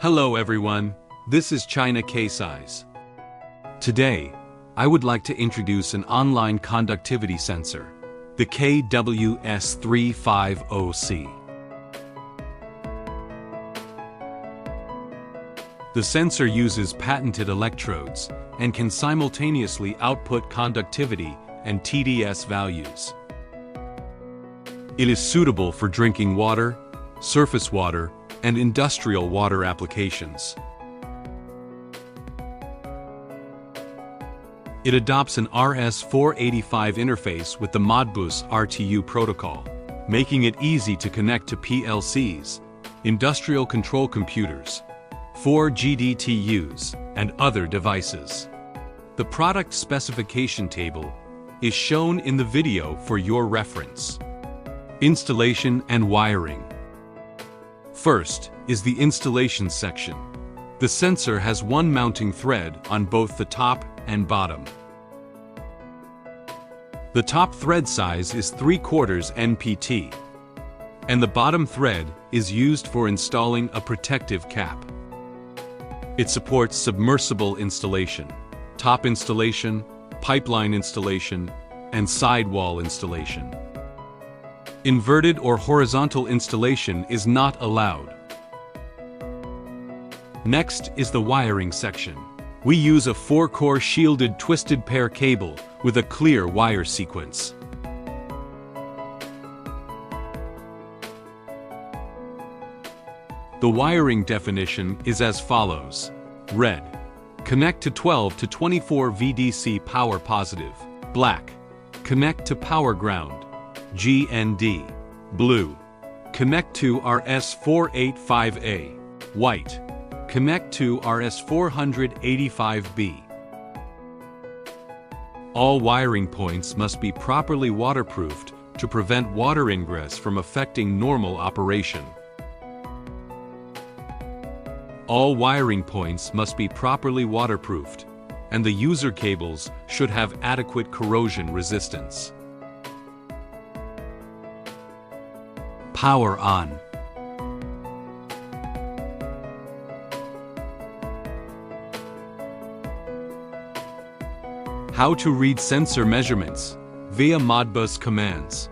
Hello everyone, this is China K-Size. Today, I would like to introduce an online conductivity sensor, the KWS-350C. The sensor uses patented electrodes and can simultaneously output conductivity and TDS values. It is suitable for drinking water, surface water, and industrial water applications. It adopts an RS-485 interface with the Modbus RTU protocol, making it easy to connect to PLCs, industrial control computers, 4GDTUs, and other devices. The product specification table is shown in the video for your reference. Installation and wiring. First is the installation section. The sensor has one mounting thread on both the top and bottom. The top thread size is 3/4 NPT, and the bottom thread is used for installing a protective cap. It supports submersible installation, top installation, pipeline installation, and sidewall installation. Inverted or horizontal installation is not allowed. Next is the wiring section. We use a 4-core shielded twisted pair cable with a clear wire sequence. The wiring definition is as follows. Red. Connect to 12 to 24 VDC power positive. Black. Connect to power ground. GND. Blue. Connect to RS-485A. White. Connect to RS-485B. All wiring points must be properly waterproofed to prevent water ingress from affecting normal operation. All wiring points must be properly waterproofed, and the user cables should have adequate corrosion resistance. Power on. How to read sensor measurements via Modbus commands.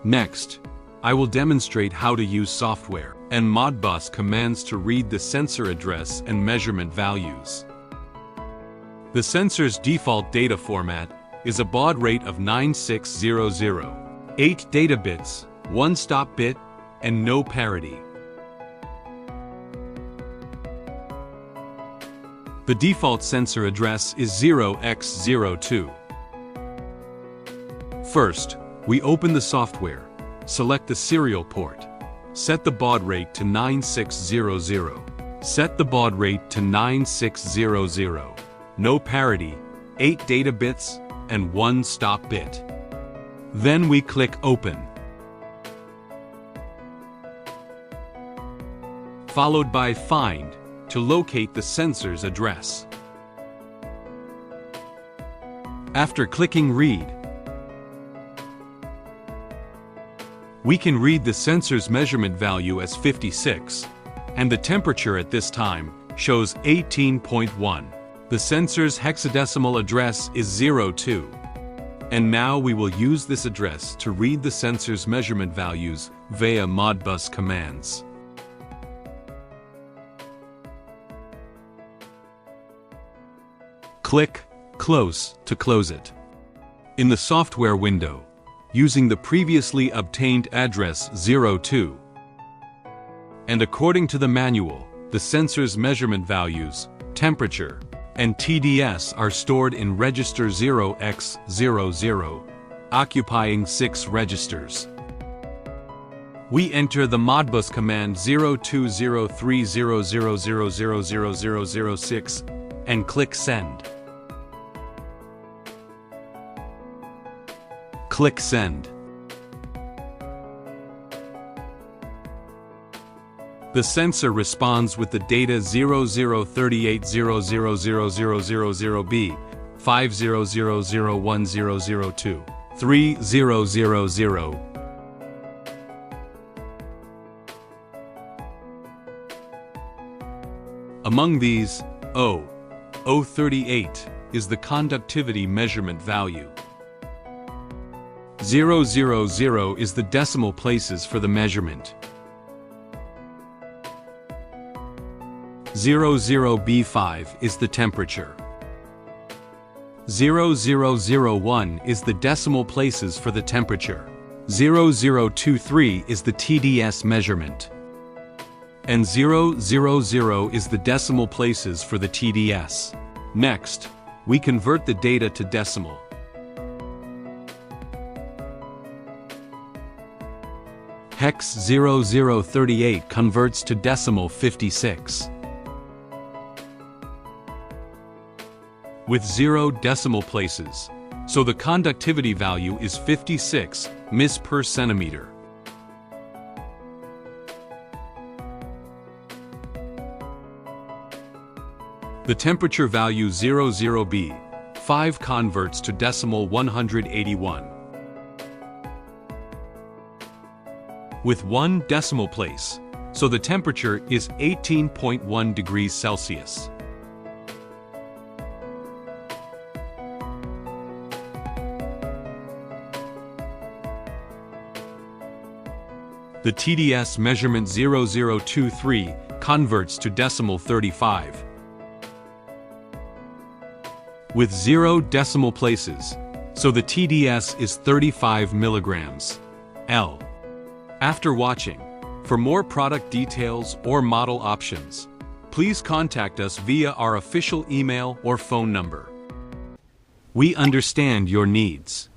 Next, I will demonstrate how to use software and Modbus commands to read the sensor address and measurement values. The sensor's default data format is a baud rate of 9600, 8 data bits, 1 stop bit, and no parity. The default sensor address is 0x02. First, we open the software, select the serial port, set the baud rate to 9600, set the baud rate to 9600, no parity, 8 data bits, and 1 stop bit. Then we click Open, followed by Find to locate the sensor's address. After clicking Read, we can read the sensor's measurement value as 56, and the temperature at this time shows 18.1. The sensor's hexadecimal address is 02. And now we will use this address to read the sensor's measurement values via Modbus commands. Click Close to close it. In the software window, using the previously obtained address 02, and according to the manual, the sensor's measurement values, temperature, and TDS are stored in register 0x00, occupying 6 registers. We enter the Modbus command 020300000006 and click Send. Click Send. The sensor responds with the data 0038000000B, 50001002, 3000, Among these, 038 is the conductivity measurement value. 000 is the decimal places for the measurement. 00B5 is the temperature. 0001 is the decimal places for the temperature. 0023 is the TDS measurement. And 000 is the decimal places for the TDS. Next, we convert the data to decimal. Hex 0038 converts to decimal 56. With 0 decimal places, so the conductivity value is 56 ms per centimeter. The temperature value 00B5 converts to decimal 181. With 1 decimal place, so the temperature is 18.1 degrees Celsius. The TDS measurement 0023 converts to decimal 35. With 0 decimal places, so the TDS is 35 milligrams L. After watching, for more product details or model options, please contact us via our official email or phone number. We understand your needs.